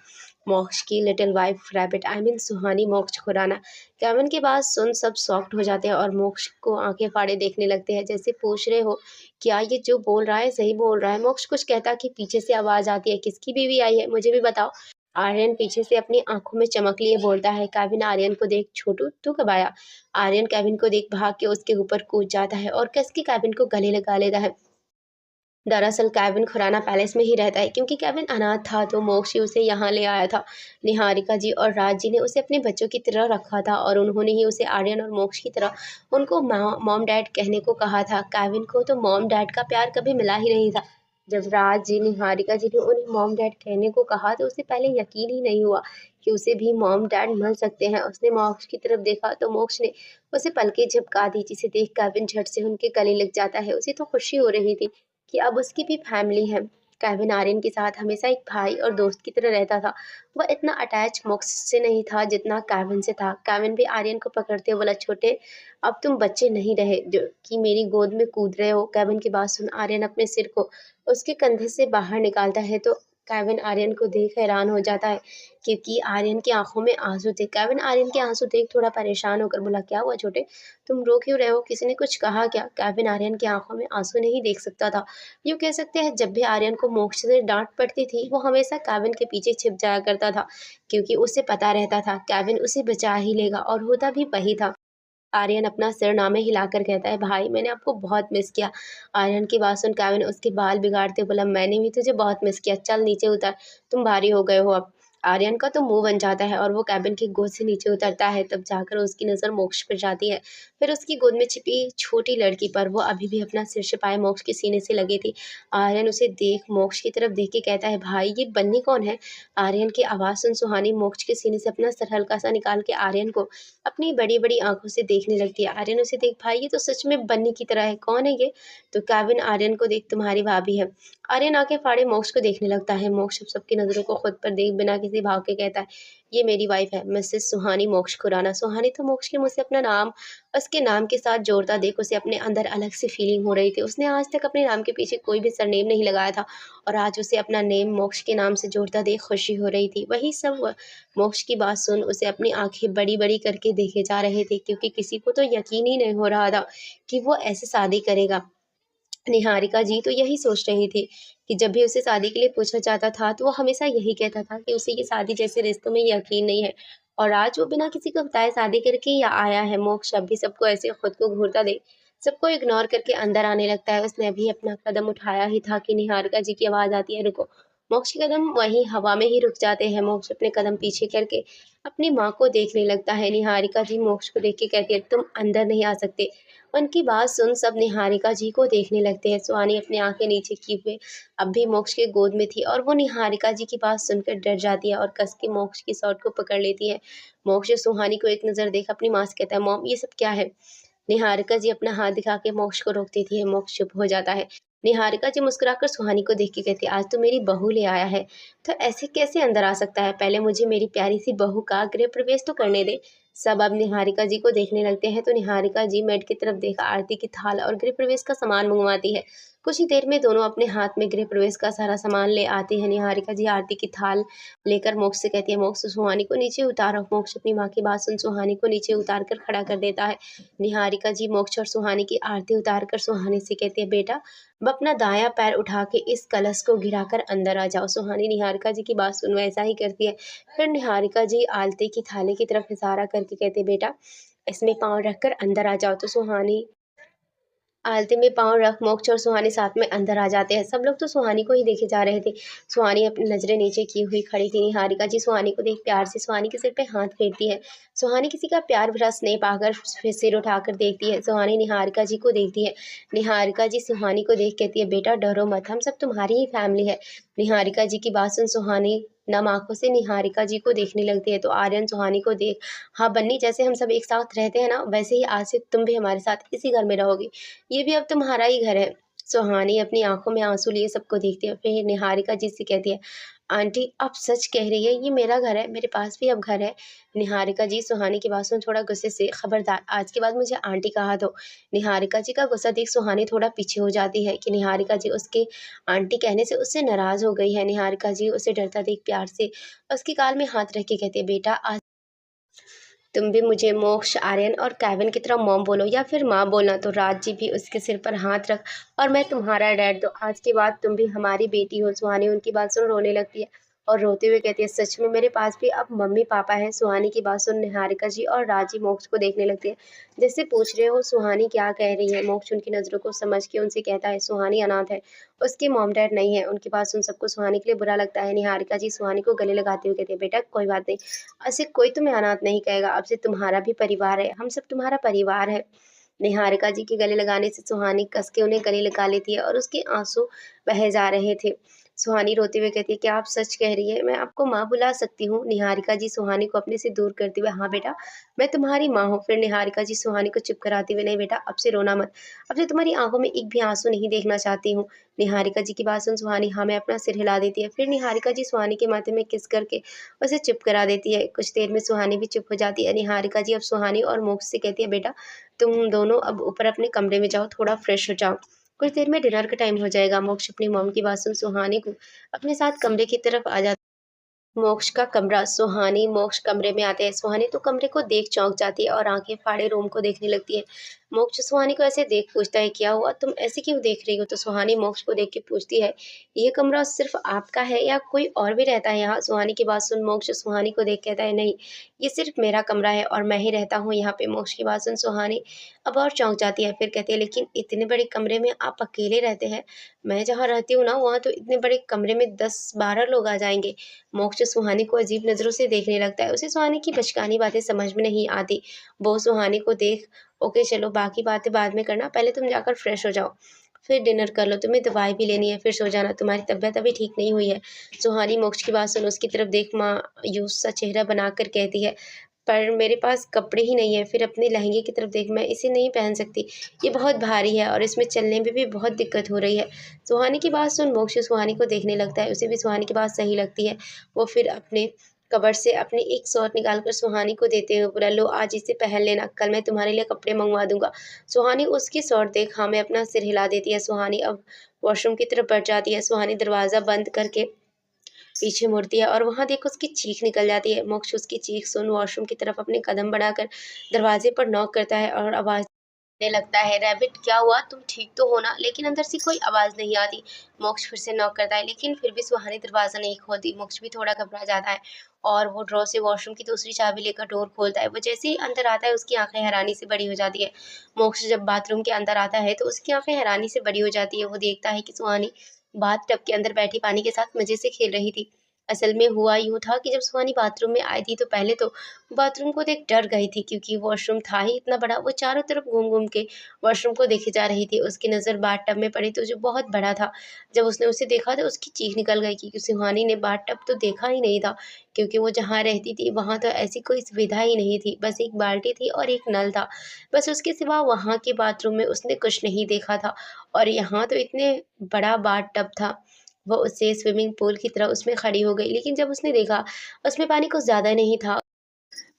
मोक्ष की little wife rabbit, I mean Suhani Moksh Khurana. Kevin की बात सुन सब सॉफ्ट हो जाते हैं और मोक्ष को आंखें फाड़े देखने लगते हैं, जैसे पूछ रहे हो क्या ये जो बोल रहा है सही बोल रहा है। मोक्ष कुछ कहता कि पीछे से आवाज़ आती है, किसकी बीवी आई है, मुझे भी बताओ। आर्यन पीछे से अपनी आंखों में चमक लिए बोलता है। केविन आर्यन को देख, छोटू तू कब आया? आर्यन केविन को देख भाग के उसके ऊपर कूद जाता है और कस के केविन को गले लगा लेता है। दरअसल केविन खुराना पैलेस में ही रहता है, क्योंकि केविन अनाथ था तो मोक्ष ही उसे यहाँ ले आया था। निहारिका जी और राज जी ने उसे अपने बच्चों की तरह रखा था और उन्होंने ही उसे आर्यन और मोक्ष की तरह उनको मॉम डैड कहने को कहा था। केविन को तो मॉम डैड का प्यार कभी मिला ही नहीं था। जब राज जी निहारिका जी ने उन्हें मॉम डैड कहने को कहा तो उसे पहले यकीन ही नहीं हुआ कि उसे भी मॉम डैड मिल सकते हैं। उसने मोक्ष की तरफ देखा तो मोक्ष ने उसे पलके झपका दी, जिसे देख केविन झट से उनके गले लग जाता है। उसे तो खुशी हो रही थी कि अब उसकी भी फैमिली है। केविन आर्यन के साथ हमेशा एक भाई और दोस्त की तरह रहता था। वह इतना अटैच मोक्ष से नहीं था जितना केविन से था। केविन भी आर्यन को पकड़ते हुए बोला, छोटे अब तुम बच्चे नहीं रहे जो कि मेरी गोद में कूद रहे हो। केविन की बात सुन आर्यन अपने सिर को उसके कंधे से बाहर निकालता है तो केविन आर्यन को देख हैरान हो जाता है, क्योंकि आर्यन की आंखों में आंसू थे। केविन आर्यन के आंसू देख थोड़ा परेशान होकर बोला, क्या हुआ छोटे, तुम रो क्यों रहे हो, किसी ने कुछ कहा क्या? केविन आर्यन की आंखों में आंसू नहीं देख सकता था। यूँ कह सकते हैं जब भी आर्यन को मोक्ष से डांट पड़ती थी वो हमेशा केविन के पीछे छिप जाया करता था, क्योंकि उसे पता रहता था केविन उसे बचा ही लेगा, और होता भी वही था। आर्यन अपना सिरनामे हिलाकर कहता है, भाई मैंने आपको बहुत मिस किया। आर्यन की बात सुन केविन उसके बाल बिगाड़ते बोला, मैंने भी तुझे बहुत मिस किया, चल नीचे उतर, तुम भारी हो गए हो अब। आर्यन का तो मुंह बन जाता है और वो केविन की गोद से नीचे उतरता है। तब जाकर उसकी नज़र मोक्ष पर जाती है, फिर उसकी गोद में छिपी छोटी लड़की पर। वो अभी भी अपना सिर छिपाए मोक्ष के सीने से लगी थी। आर्यन उसे देख मोक्ष की तरफ देख के कहता है, भाई ये बन्नी कौन है? आर्यन की आवाज़ सुन सुहानी मोक्ष के सीने से अपना सर हल्का सा निकाल के आर्यन को अपनी बड़ी-बड़ी आँखों से देखने लगती है। आर्यन उसे देख, भाई ये तो सच में बन्नी की तरह है, कौन है ये? तो केविन आर्यन को देख, तुम्हारी भाभी है। आर्यन आंखें फाड़े मोक्ष को देखने लगता है। मोक्ष अब सबकी नज़रों को खुद पर देख बिना किसी भाव के कहता है, ये मेरी वाइफ है, मिसेस सुहानी मोक्ष खुराना। सुहानी तो मोक्ष के मुँह से अपना नाम उसके नाम के साथ जोड़ता देख उसे अपने अंदर अलग सी फीलिंग हो रही थी। उसने आज तक अपने नाम के पीछे कोई भी सरनेम नहीं लगाया था और आज उसे अपना नेम मोक्ष के नाम से जोड़ता देख खुशी हो रही थी। वही सब मोक्ष की बात सुन उसे अपनी आंखें बड़ी-बड़ी करके देखे जा रहे थे, क्योंकि किसी को तो यकीन ही नहीं हो रहा था कि वो ऐसे शादी करेगा। निहारिका जी तो यही सोच रही थी कि जब भी उसे शादी के लिए पूछा जाता था तो वो हमेशा यही कहता था कि उसे ये शादी जैसे रिश्तों में यकीन नहीं है, और आज वो बिना किसी को बताए शादी करके या आया है। मोक्ष अब भी सबको ऐसे खुद को घूरता देख सबको इग्नोर करके अंदर आने लगता है। उसने अभी अपना कदम उठाया ही था कि निहारिका जी की आवाज़ आती है, रुको। मोक्ष के कदम वहीं हवा में ही रुक जाते हैं। मोक्ष अपने कदम पीछे करके अपनी माँ को देखने लगता है। निहारिका जी मोक्ष को देख के कहती है, तुम अंदर नहीं आ सकते। उनकी बात सुन सब निहारिका जी को देखने लगते हैं। सुहानी अपनी आंखें नीचे किए हुए अब भी मोक्ष के गोद में थी और वो निहारिका जी की बात सुनकर डर जाती है और कस के मोक्ष की शॉर्ट को पकड़ लेती है। मोक्ष सुहानी को एक नज़र देख अपनी माँ से कहता है, मॉम ये सब क्या है? निहारिका जी अपना हाथ दिखा के मोक्ष को रोक देती है। मोक्ष चुप हो जाता है। निहारिका जी मुस्कुराकर सुहानी को देख के कहती है, आज तो मेरी बहू ले आया है, तो ऐसे कैसे अंदर आ सकता है? पहले मुझे मेरी प्यारी सी बहू का गृह प्रवेश तो करने दे। सब अब निहारिका जी को देखने लगते हैं तो निहारिका जी मेड की तरफ देख आरती की थाल और गृह प्रवेश का सामान मंगवाती है। कुछ ही देर में दोनों अपने हाथ में गृह प्रवेश का सारा सामान ले आती है। निहारिका जी आरती की थाल लेकर मोक्ष से कहती है, मोक्ष सुहानी को नीचे उतारो। मोक्ष अपनी माँ की बात सुन सुहानी को नीचे उतार कर खड़ा कर देता है। निहारिका जी मोक्ष और सुहानी की आरती उतार कर सुहानी से कहती है, बेटा अब अपना दायां पैर उठा के इस कलश को गिराकर अंदर आ जाओ। सुहानी निहारिका जी की बात सुन वैसा ही करती है। फिर निहारिका जी आलते की थाली की तरफ इशारा करके कहते, बेटा इसमें पाँव रखकर अंदर आ जाओ। तो सुहानी आलती में पाँव रख मोक्ष और सुहानी साथ में अंदर आ जाते हैं। सब लोग तो सुहानी को ही देखे जा रहे थे। सुहानी अपनी नज़रें नीचे की हुई खड़ी थी। निहारिका जी सुहानी को देख प्यार से सुहानी के सिर पे हाथ फेरती है। सुहानी किसी का प्यार भरा स्नेह पाकर फिर सिर उठाकर देखती है। सुहानी निहारिका जी को देखती है। निहारिका जी सुहानी को देख कहती है, बेटा डरो मत, हम सब तुम्हारी ही फैमिली है। निहारिका जी की बात सुन सुहानी नम आंखों से निहारिका जी को देखने लगती है। तो आर्यन सुहानी को देख, हाँ बन्नी, जैसे हम सब एक साथ रहते हैं ना, वैसे ही आज से तुम भी हमारे साथ इसी घर में रहोगी। ये भी अब तुम्हारा ही घर है। सुहानी अपनी आंखों में आंसू लिए सबको देखती है। फिर निहारिका जी से कहती है, आंटी आप सच कह रही है, ये मेरा घर है, मेरे पास भी अब घर है। निहारिका जी सुहानी की बात सुन थोड़ा गुस्से से, खबरदार आज के बाद मुझे आंटी कहा तो। निहारिका जी का गुस्सा देख सुहानी थोड़ा पीछे हो जाती है कि निहारिका जी उसके आंटी कहने से उससे नाराज हो गई है। निहारिका जी उसे डरता देख प्यार से उसके गाल में हाथ रख के कहती है, बेटा आज तुम भी मुझे मोक्ष, आर्यन और केविन की तरह मॉम बोलो या फिर माँ बोलना। तो राज जी भी उसके सिर पर हाथ रख और मैं तुम्हारा डैड, तो आज के बाद तुम भी हमारी बेटी हो। सुहानी उनकी बात सुन रोने लगती है और रोते हुए कहती है, सच में मेरे पास भी अब मम्मी पापा है। सुहानी की बात सुन निहारिका जी और राज जी मोक्ष को देखने लगती है, जैसे पूछ रहे हो सुहानी क्या कह रही है। मोक्ष उनकी नज़रों को समझ के उनसे कहता है, सुहानी अनाथ है, उसके मॉम डैड नहीं है। उनकी बात सुन सबको सुहानी के लिए बुरा लगता है। निहारिका जी सुहानी को गले लगाते हुए कहते हैं, बेटा कोई बात नहीं, ऐसे कोई तुम्हें अनाथ नहीं कहेगा, अब से तुम्हारा भी परिवार है, हम सब तुम्हारा परिवार है। निहारिका जी के गले लगाने से सुहानी कस के उन्हें गले लगा लेती है और उसके आंसू बह जा रहे थे। सुहानी रोते हुए कहती है, क्या आप सच कह रही है, मैं आपको माँ बुला सकती हूँ। निहारिका जी सुहानी को अपने से दूर करते हुए, हाँ बेटा मैं तुम्हारी माँ हूँ। फिर निहारिका जी सुहानी को चुप कराते हुए, नहीं बेटा अब से रोना मत, अब से तुम्हारी आंखों में एक भी आंसू नहीं देखना चाहती हूँ। निहारिका जी की बात सुन सुहानी हाँ में अपना सिर हिला देती है। फिर निहारिका जी सुहानी के माथे में किस करके उसे चुप करा देती है। कुछ देर में सुहानी भी चुप हो जाती है। निहारिका जी अब सुहानी और मोक्ष से कहती है, बेटा तुम दोनों अब ऊपर अपने कमरे में जाओ, थोड़ा फ्रेश हो जाओ, कुछ देर में डिनर का टाइम हो जाएगा। मोक्ष अपनी मॉम की बात सुन सुहानी को अपने साथ कमरे की तरफ आ जाता मोक्ष का कमरा। सुहानी मोक्ष कमरे में आते हैं। सुहानी तो कमरे को देख चौंक जाती है और आंखें फाड़े रूम को देखने लगती है। मोक्ष सुहानी को ऐसे देख पूछता है, क्या हुआ, तुम ऐसे क्यों देख रही हो। तो सुहानी मोक्ष को देख के पूछती है, ये कमरा सिर्फ आपका है या कोई और भी रहता है यहाँ। सुहानी की बात सुन मोक्ष सुहानी को देख कहता है, नहीं ये सिर्फ मेरा कमरा है और मैं ही रहता हूँ यहाँ पे। मोक्ष की बात सुन सुहानी अब और चौंक जाती है। फिर कहती है, लेकिन इतने बड़े कमरे में आप अकेले रहते हैं, मैं जहाँ रहती हूँ ना वहाँ तो इतने बड़े कमरे में 10-12 लोग आ जाएंगे। मोक्ष सुहानी को अजीब नज़रों से देखने लगता है। उसे सुहानी की बचकानी बातें समझ में नहीं आती। वो सुहानी को देख, ओके चलो बाकी बातें बाद में करना, पहले तुम जाकर फ्रेश हो जाओ, फिर डिनर कर लो, तुम्हें दवाई भी लेनी है, फिर सो जाना, तुम्हारी तबीयत अभी ठीक नहीं हुई है। सुहानी मोक्ष की बात सुन उसकी तरफ देख मायूस सा चेहरा बनाकर कहती है, पर मेरे पास कपड़े ही नहीं है। फिर अपने लहंगे की तरफ देख, मैं इसे नहीं पहन सकती, ये बहुत भारी है और इसमें चलने में भी बहुत दिक्कत हो रही है। सुहानी की बात सुन मोक्ष सुहानी को देखने लगता है। उसे भी सुहानी की बात सही लगती है। वो फिर अपने कबर्ड से अपनी एक शॉर्ट निकालकर सुहानी को देते हुए बोला, लो आज इसे पहन लेना, कल मैं तुम्हारे लिए कपड़े मंगवा दूंगा। सुहानी उसकी शॉर्ट देख हाँ में अपना सिर हिला देती है। सुहानी अब वॉशरूम की तरफ बढ़ जाती है। सुहानी दरवाज़ा बंद करके पीछे मुड़ती है और वहाँ देख उसकी चीख निकल जाती है। मोक्ष उसकी चीख सुन वॉशरूम की तरफ अपने कदम बढ़ाकर दरवाजे पर नॉक करता है और आवाज़ ने लगता है, रैबिट क्या हुआ, तुम ठीक तो हो ना। लेकिन अंदर से कोई आवाज़ नहीं आती। मोक्ष फिर से नॉक करता है लेकिन फिर भी सुहानी दरवाज़ा नहीं खोलती। मोक्ष भी थोड़ा घबरा जाता है और वो ड्रॉ से वॉशरूम की दूसरी चाबी लेकर डोर खोलता है। वो जैसे ही अंदर आता है उसकी आंखें हैरानी से बड़ी हो जाती है। मोक्ष जब बाथरूम के अंदर आता है तो उसकी आंखें हैरानी से बड़ी हो जाती है। वो देखता है कि सुहानी बाथ टब के अंदर बैठी पानी के साथ मज़े से खेल रही थी। असल में हुआ यूँ था कि जब सुहानी बाथरूम में आई थी तो पहले तो बाथरूम को देख डर गई थी, क्योंकि वॉशरूम था ही इतना बड़ा। वो चारों तरफ घूम-घूम के वॉशरूम को देखे जा रही थी। उसकी नज़र बाथटब में पड़ी तो जो बहुत बड़ा था। जब उसने उसे देखा तो उसकी चीख निकल गई, क्योंकि सुहानी ने बाथटब तो देखा ही नहीं था, क्योंकि वो जहाँ रहती थी वहाँ तो ऐसी कोई सुविधा ही नहीं थी। बस एक बाल्टी थी और एक नल था। बस उसके सिवा वहाँ के बाथरूम में उसने कुछ नहीं देखा था और यहाँ तो इतने बड़ा बाथटब था। वो उससे स्विमिंग पूल की तरह उसमें खड़ी हो गई, लेकिन जब उसने देखा उसमें पानी कुछ ज़्यादा नहीं था।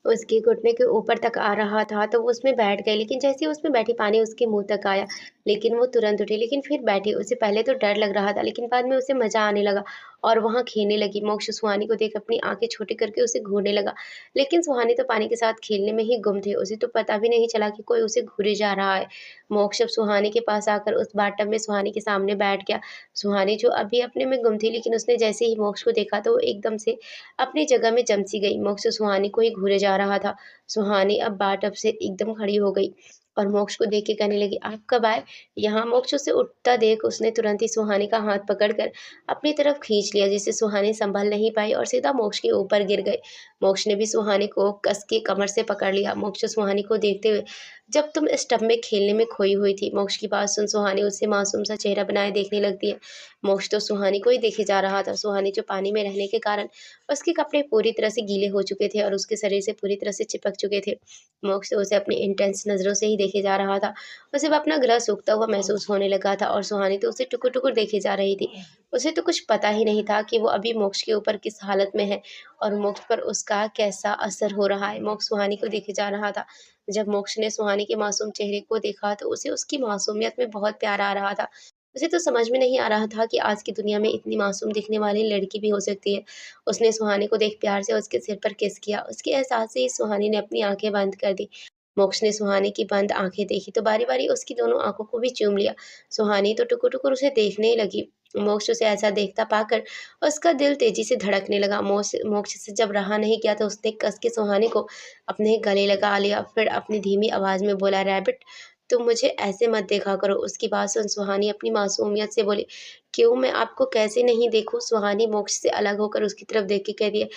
उसके घुटने के ऊपर तक आ रहा था तो वो उसमें बैठ गई, लेकिन जैसे ही उसमें बैठी पानी उसके मुँह तक आया, लेकिन वो तुरंत उठी, लेकिन फिर बैठी। उसे पहले तो डर लग रहा था लेकिन बाद में उसे मज़ा आने लगा और वहाँ खेलने लगी। मोक्ष सुहानी को देख अपनी आँखें छोटी करके उसे घूरने लगा, लेकिन सुहानी तो पानी के साथ खेलने में ही गुम थी। उसे तो पता भी नहीं चला कि कोई उसे घूरे जा रहा है। मोक्ष अब सुहानी के पास आकर उस बाथटब में सुहानी के सामने बैठ गया। सुहानी जो अभी अपने में गुम थी, लेकिन उसने जैसे ही मोक्ष को देखा तो वो एकदम से अपनी जगह में जम सी गई। मोक्ष सुहानी को ही घूरे जा रहा था। सुहानी अब बाथटब से एकदम खड़ी हो गई। और मोक्ष को देख के कहने लगी, आप कब आए? यहाँ मोक्ष उसे उठता देख उसने तुरंत ही सुहानी का हाथ पकड़कर अपनी तरफ खींच लिया, जिससे सुहानी संभल नहीं पाई और सीधा मोक्ष के ऊपर गिर गई। मोक्ष ने भी सुहानी को कस के कमर से पकड़ लिया। मोक्ष सुहानी को देखते हुए, जब तुम इस टब में खेलने में खोई हुई थी। मोक्ष की बात सुन सुहानी उससे मासूम सा चेहरा बनाए देखने लगती है। मोक्ष तो सुहानी को ही देखे जा रहा था। सुहानी जो पानी में रहने के कारण उसके कपड़े पूरी तरह से गीले हो चुके थे और उसके शरीर से पूरी तरह से चिपक चुके थे। मोक्ष तो उसे अपनी इंटेंस नज़रों से ही देखे जा रहा था। उसे अब अपना गला सूखता हुआ महसूस होने लगा था और सुहानी तो उसे टुकुर-टुकुर देखे जा रही थी। उसे तो कुछ पता ही नहीं था कि वो अभी मोक्ष के ऊपर किस हालत में है और मोक्ष पर उसका कैसा असर हो रहा है। मोक्ष सुहानी को देखे जा रहा था। जब मोक्ष ने सुहानी के मासूम चेहरे को देखा तो उसे उसकी मासूमियत में बहुत प्यार आ रहा था। उसे तो समझ में नहीं आ रहा था कि आज की दुनिया में इतनी मासूम दिखने वाली लड़की भी हो सकती है। उसने सुहानी को देख प्यार से उसके सिर पर किस किया। उसके एहसास से ही सुहानी ने अपनी आँखें बंद कर दी। मोक्ष ने सुहानी की बंद आँखें देखी तो बारी-बारी उसकी दोनों आँखों को भी चूम लिया। सुहानी तो टुकुर-टुकुर उसे देखने लगी। मोक्ष उसे ऐसा देखता पाकर उसका दिल तेज़ी से धड़कने लगा। मोक्ष मोक्ष से जब रहा नहीं गया तो उसने कस के सुहानी को अपने गले लगा लिया। फिर अपनी धीमी आवाज़ में बोला, रैबिट, तुम मुझे ऐसे मत देखा करो। उसकी बात सुन सुहानी अपनी मासूमियत से बोली, क्यों, मैं आपको कैसे नहीं देखूँ? सुहानी मोक्ष से अलग होकर उसकी तरफ देख के कह रही है,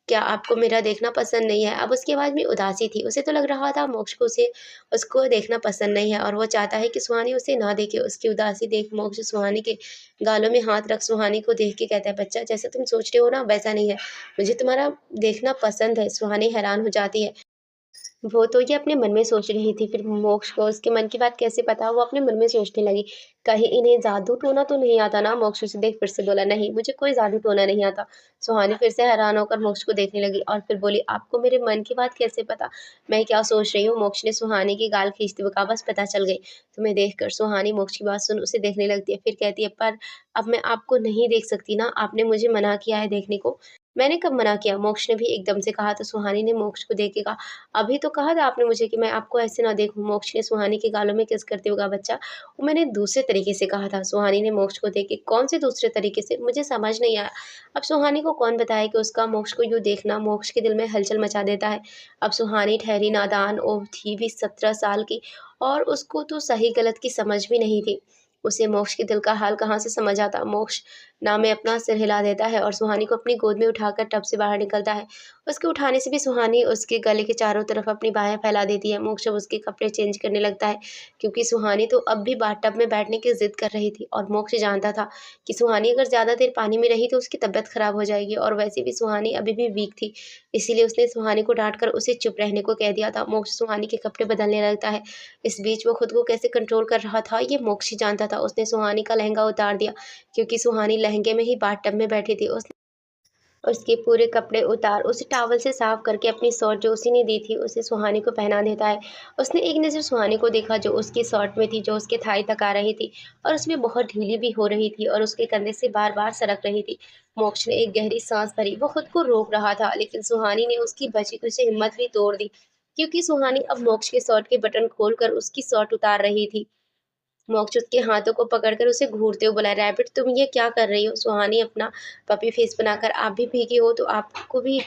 क्या आपको मेरा देखना पसंद नहीं है? अब उसकी आवाज़ में उदासी थी। उसे तो लग रहा था मोक्ष को उसे उसको देखना पसंद नहीं है और वो चाहता है कि सुहानी उसे ना देखे। उसकी उदासी देख मोक्ष सुहानी के गालों में हाथ रख सुहानी को देख के कहता है, बच्चा, जैसा तुम सोच रहे हो ना वैसा नहीं है। मुझे तुम्हारा देखना पसंद है। सुहानी हैरान हो जाती है। वो तो ये अपने मन में सोच रही थी, फिर मोक्ष को उसके मन की बात कैसे पता? वो अपने मन में सोचने लगी, कहीं इन्हें जादू-टोना तो नहीं आता ना? मोक्ष उसे देख फिर से बोला, नहीं, मुझे कोई जादू-टोना नहीं आता। सुहानी फिर से हैरान होकर मोक्ष को देखने लगी और फिर बोली, आपको मेरे मन की बात कैसे पता? मैं क्या सोच रही हूँ? मोक्ष ने सुहानी की गाल खींचते हुए कहा, बस पता चल गई तुम्हें देखकर। सुहानी मोक्ष की बात सुन उसे देखने लगती है, फिर कहती है, पर अब मैं आपको नहीं देख सकती ना? आपने मुझे मना किया है देखने को। मैंने कब मना किया? मोक्ष ने भी एकदम से कहा। तो सुहानी ने मोक्ष को देख के कहा, अभी तो कहा था आपने मुझे कि मैं आपको ऐसे ना देखूँ। मोक्ष ने सुहानी के गालों में किस करते हुए कहा, बच्चा, वो मैंने दूसरे तरीके से कहा था। सुहानी ने मोक्ष को देख के, कौन से दूसरे तरीके से? मुझे समझ नहीं आया। अब सुहानी को कौन बताए कि उसका मोक्ष को यूँ देखना मोक्ष के दिल में हलचल मचा देता है। अब सुहानी ठहरी नादान और थी भी 17 साल की और उसको तो सही गलत की समझ भी नहीं थी। उसे मोक्ष के दिल का हाल कहाँ से समझ आता? मोक्ष ना में अपना सिर हिला देता है और सुहानी को अपनी गोद में उठाकर टब से बाहर निकलता है। उसके उठाने से भी सुहानी उसके गले के चारों तरफ अपनी बाहें फैला देती है। मोक्ष अब उसके कपड़े चेंज करने लगता है, क्योंकि सुहानी तो अब भी बाथटब में बैठने की ज़िद कर रही थी और मोक्ष जानता था कि सुहानी अगर ज़्यादा देर पानी में रही तो उसकी तबीयत खराब हो जाएगी और वैसे भी सुहानी अभी भी वीक थी। इसीलिए उसने सुहानी को डाँट कर उसे चुप रहने को कह दिया था। मोक्ष सुहानी के कपड़े बदलने लगता है। इस बीच वो खुद को कैसे कंट्रोल कर रहा था ये मोक्ष ही जानता था। उसने सुहानी का लहंगा उतार दिया, क्योंकि सुहानी लहंगे में ही बाथटब में बैठी थी। उसके पूरे कपड़े उतार उसे टॉवल से साफ करके अपनी शर्ट जो उसी ने दी थी उसे सुहानी को पहना देता है। उसने एक नज़र सुहानी को देखा जो उसकी शर्ट में थी, जो उसके थाई तक आ रही थी और उसमें बहुत ढीली भी हो रही थी और उसके कंधे से बार-बार सरक रही थी। मोक्ष ने एक गहरी साँस भरी। वो खुद को रोक रहा था, लेकिन सुहानी ने उसकी बची खुची हिम्मत भी तोड़ दी, क्योंकि सुहानी अब मोक्ष के शर्ट के बटन खोलकर उसकी शर्ट उतार रही थी। मोक्ष उसके हाथों को पकड़कर उसे घूरते हुए बोला, रैबिट, तुम ये क्या कर रही हो? सुहानी अपना पपी फेस बनाकर, आप भी भीगी हो तो आपको भी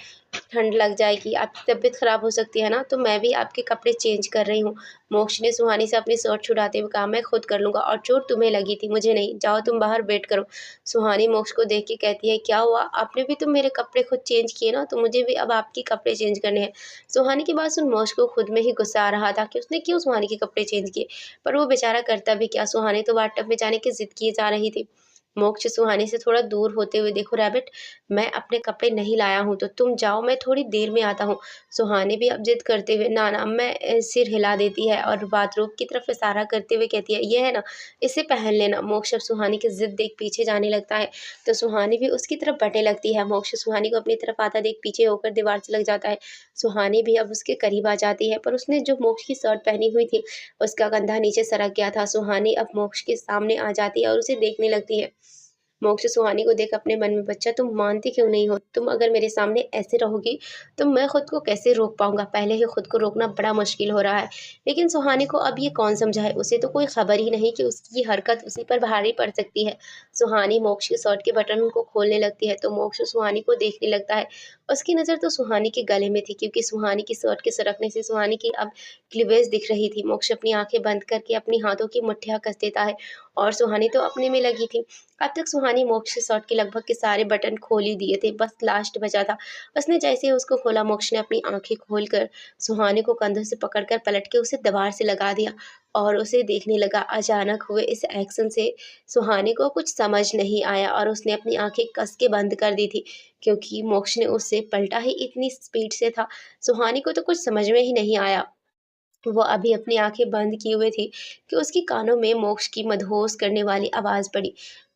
ठंड लग जाएगी, आपकी तबीयत खराब हो सकती है ना, तो मैं भी आपके कपड़े चेंज कर रही हूँ। मोक्ष ने सुहानी से अपनी शर्ट छुड़ाते हुए कहा, मैं खुद कर लूँगा और चोट तुम्हें लगी थी, मुझे नहीं। जाओ तुम बाहर वेट करो। सुहानी मोक्ष को देख के कहती है, क्या हुआ? आपने भी तो मेरे कपड़े खुद चेंज किए ना, तो मुझे भी अब आपके कपड़े चेंज करने हैं। सुहानी की बात सुन मोक्ष को खुद में ही गुस्सा आ रहा था कि उसने क्यों सुहानी के कपड़े चेंज किए, पर वो बेचारा करता भी क्या? सुहानी तो बाथटब में जाने की ज़िद किए जा रही थी। मोक्ष सुहानी से थोड़ा दूर होते हुए, देखो रैबिट, मैं अपने कपड़े नहीं लाया हूँ तो तुम जाओ, मैं थोड़ी देर में आता हूँ। सुहानी भी अब ज़िद करते हुए, ना ना, मैं सिर हिला देती है और बाथरूम की तरफ इशारा करते हुए कहती है, ये है ना, इसे पहन लेना। मोक्ष अब सुहानी की ज़िद देख पीछे जाने लगता है, तो सुहानी भी उसकी तरफ बढ़ने लगती है। मोक्ष सुहानी को अपनी तरफ आता देख पीछे होकर दीवार से लग जाता है। सुहानी भी अब उसके करीब आ जाती है, पर उसने जो मोक्ष की शर्ट पहनी हुई थी उसका कंधा नीचे सरक गया था। सुहानी अब मोक्ष के सामने आ जाती है और उसे देखने लगती है। मोक्ष सुहानी को देख अपने मन में, बच्चा, तुम मानती क्यों नहीं हो? तुम अगर मेरे सामने ऐसे रहोगी तो मैं खुद को कैसे रोक पाऊंगा? पहले ही खुद को रोकना बड़ा मुश्किल हो रहा है। लेकिन सुहानी को अब ये कौन समझाए? उसे तो कोई खबर ही नहीं कि उसकी हरकत उसी पर भारी पड़ सकती है। सुहानी मोक्ष के शर्ट के बटन को खोलने लगती है तो मोक्ष सुहानी को देखने लगता है। उसकी नज़र तो सुहानी के गले में थी, क्योंकि सुहानी की शर्ट के सरकने से सुहानी की अब क्लीवेज दिख रही थी। मोक्ष अपनी आँखें बंद करके अपनी हाथों की मुठ्ठियाँ कस देता है और सुहानी तो अपने में लगी थी। अब तक सुहानी मोक्ष के शर्ट के लगभग के सारे बटन खोल ही दिए थे, बस लास्ट बचा था। उसने जैसे ही उसको खोला, मोक्ष ने अपनी आँखें खोलकर सुहानी को कंधों से पकड़कर पलट के उसे दीवार से लगा दिया और उसे देखने लगा। अचानक हुए इस एक्शन से सुहानी को कुछ समझ नहीं आया और उसने अपनी आँखें कस के बंद कर दी थी, क्योंकि मोक्ष ने उससे पलटा ही इतनी स्पीड से था। सुहानी को तो कुछ समझ में ही नहीं आया। वो अभी अपनी आँखें बंद किए हुए थी कि उसके कानों में मोक्ष की मदहोश करने वाली आवाज़ पड़ी,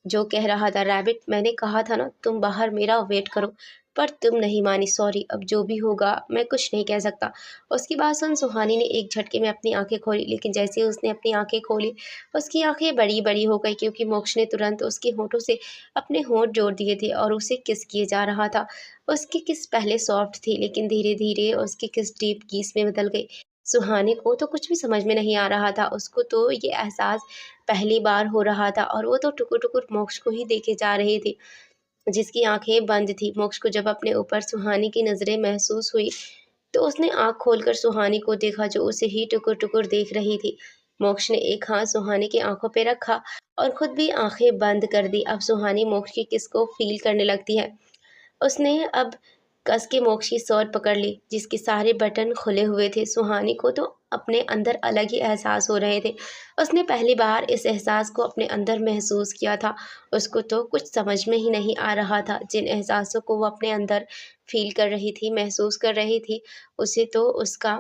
जो कह रहा था, रैबिट, मैंने कहा था ना तुम बाहर मेरा वेट करो, पर तुम नहीं मानी। सॉरी, अब जो भी होगा मैं कुछ नहीं कह सकता। उसकी बात सुन सुहानी ने एक झटके में अपनी आँखें खोली, लेकिन जैसे ही उसने अपनी आँखें खोली, उसकी आँखें बड़ी-बड़ी हो गई, क्योंकि मोक्ष ने तुरंत उसके होठों से अपने होंठ जोड़ दिए थे और उसे किस किए जा रहा था। उसकी किस पहले सॉफ्ट थी, लेकिन धीरे-धीरे उसकी किस डीप किस में बदल गई। सुहानी को तो कुछ भी समझ में नहीं आ रहा था। उसको तो ये एहसास पहली बार हो रहा था और वो तो टुकुर-टुकुर मोक्ष को ही देखे जा रही थी, जिसकी आँखें बंद थी। मोक्ष को जब अपने ऊपर सुहानी की नज़रें महसूस हुई, तो उसने आँख खोलकर सुहानी को देखा, जो उसे ही टुकुर-टुकुर देख रही थी। मोक्ष ने एक हाथ सुहानी की आँखों पे रखा और खुद भी आँखें बंद कर दी। अब सुहानी मोक्ष की किस को फ़ील करने लगती है। उसने अब कस के मोक्ष की शर्ट पकड़ ली, जिसके सारे बटन खुले हुए थे। सुहानी को तो अपने अंदर अलग ही एहसास हो रहे थे। उसने पहली बार इस एहसास को अपने अंदर महसूस किया था। उसको तो कुछ समझ में ही नहीं आ रहा था। जिन एहसासों को वो अपने अंदर फ़ील कर रही थी, महसूस कर रही थी, उसे तो उसका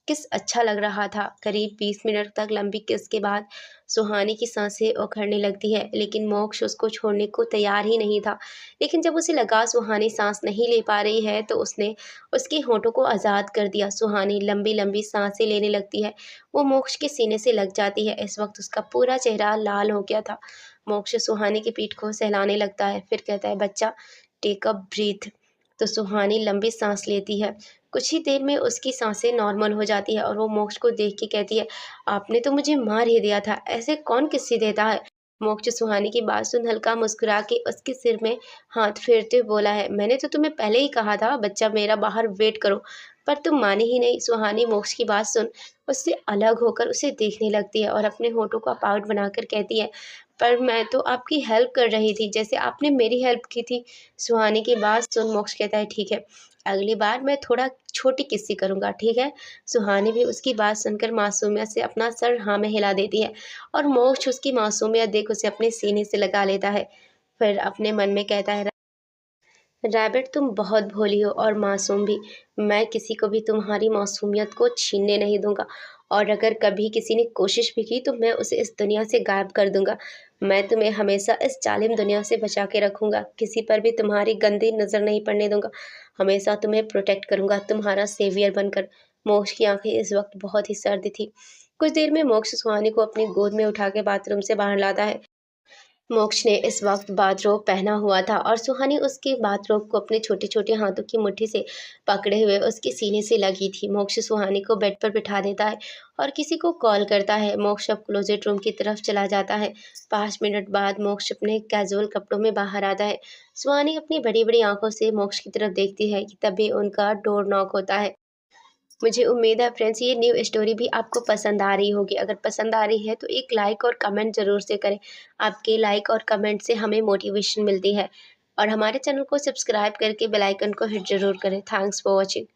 किस अच्छा लग रहा था। करीब 20 मिनट तक लंबी किस के बाद सुहानी की सांसें उखड़ने लगती है, लेकिन मोक्ष उसको छोड़ने को तैयार ही नहीं था। लेकिन जब उसे लगा सुहानी सांस नहीं ले पा रही है, तो उसने उसके होठों को आज़ाद कर दिया। सुहानी लंबी-लंबी सांसें लेने लगती है। वो मोक्ष के सीने से लग जाती है। इस वक्त उसका पूरा चेहरा लाल हो गया था। मोक्ष सुहानी की पीठ को सहलाने लगता है, फिर कहता है, बच्चा, टेक अ ब्रीथ। तो सुहानी लंबी सांस लेती है। कुछ ही देर में उसकी सांसें नॉर्मल हो जाती है और वो मोक्ष को देख के कहती है, आपने तो मुझे मार ही दिया था, ऐसे कौन किस्से देता है। मोक्ष सुहानी की बात सुन हल्का मुस्कुरा के उसके सिर में हाथ फेरते हुए बोला है, मैंने तो तुम्हें पहले ही कहा था, बच्चा, मेरा बाहर वेट करो, पर तुम माने ही नहीं। सुहानी मोक्ष की बात सुन उससे अलग होकर उसे देखने लगती है और अपने होठों को अपाउट बनाकर कहती है, पर मैं तो आपकी हेल्प कर रही थी, जैसे आपने मेरी हेल्प की थी। सुहानी की बात सुन मोक्ष कहता है, ठीक है, अगली बार मैं थोड़ा छोटी किस्सी करूँगा, ठीक है। सुहानी भी उसकी बात सुनकर मासूमियत से अपना सर हाँ में हिला देती है और मोक्ष उसकी मासूमियत देख उसे अपने सीने से लगा लेता है। फिर अपने मन में कहता है, रैबिट, तुम बहुत भोली हो और मासूम भी। मैं किसी को भी तुम्हारी मासूमियत को छीनने नहीं दूंगा, और अगर कभी किसी ने कोशिश भी की तो मैं उसे इस दुनिया से गायब कर दूंगा। मैं तुम्हें हमेशा इस जालिम दुनिया से बचा के रखूंगा, किसी पर भी तुम्हारी गंदी नज़र नहीं पड़ने दूंगा। हमेशा तुम्हें प्रोटेक्ट करूंगा, तुम्हारा सेवियर बनकर। मोक्ष की आंखें इस वक्त बहुत ही सर्द थी। कुछ देर में मोक्ष सुहानी को अपनी गोद में उठा के बाथरूम से बाहर लाता है। मोक्ष ने इस वक्त बाथरोब पहना हुआ था और सुहानी उसके बाथरोब को अपने छोटे-छोटे हाथों की मुट्ठी से पकड़े हुए उसके सीने से लगी थी। मोक्ष सुहानी को बेड पर बिठा देता है और किसी को कॉल करता है। मोक्ष अब क्लोजेट रूम की तरफ चला जाता है। 5 मिनट बाद मोक्ष अपने कैजुअल कपड़ों में बाहर आता है। सुहानी अपनी बड़ी-बड़ी आंखों से मोक्ष की तरफ देखती है कि तभी उनका डोर नॉक होता है। मुझे उम्मीद है फ्रेंड्स, ये न्यू स्टोरी भी आपको पसंद आ रही होगी। अगर पसंद आ रही है तो एक लाइक और कमेंट ज़रूर से करें। आपके लाइक और कमेंट से हमें मोटिवेशन मिलती है, और हमारे चैनल को सब्सक्राइब करके बेल आइकन को हिट ज़रूर करें। Thanks for watching.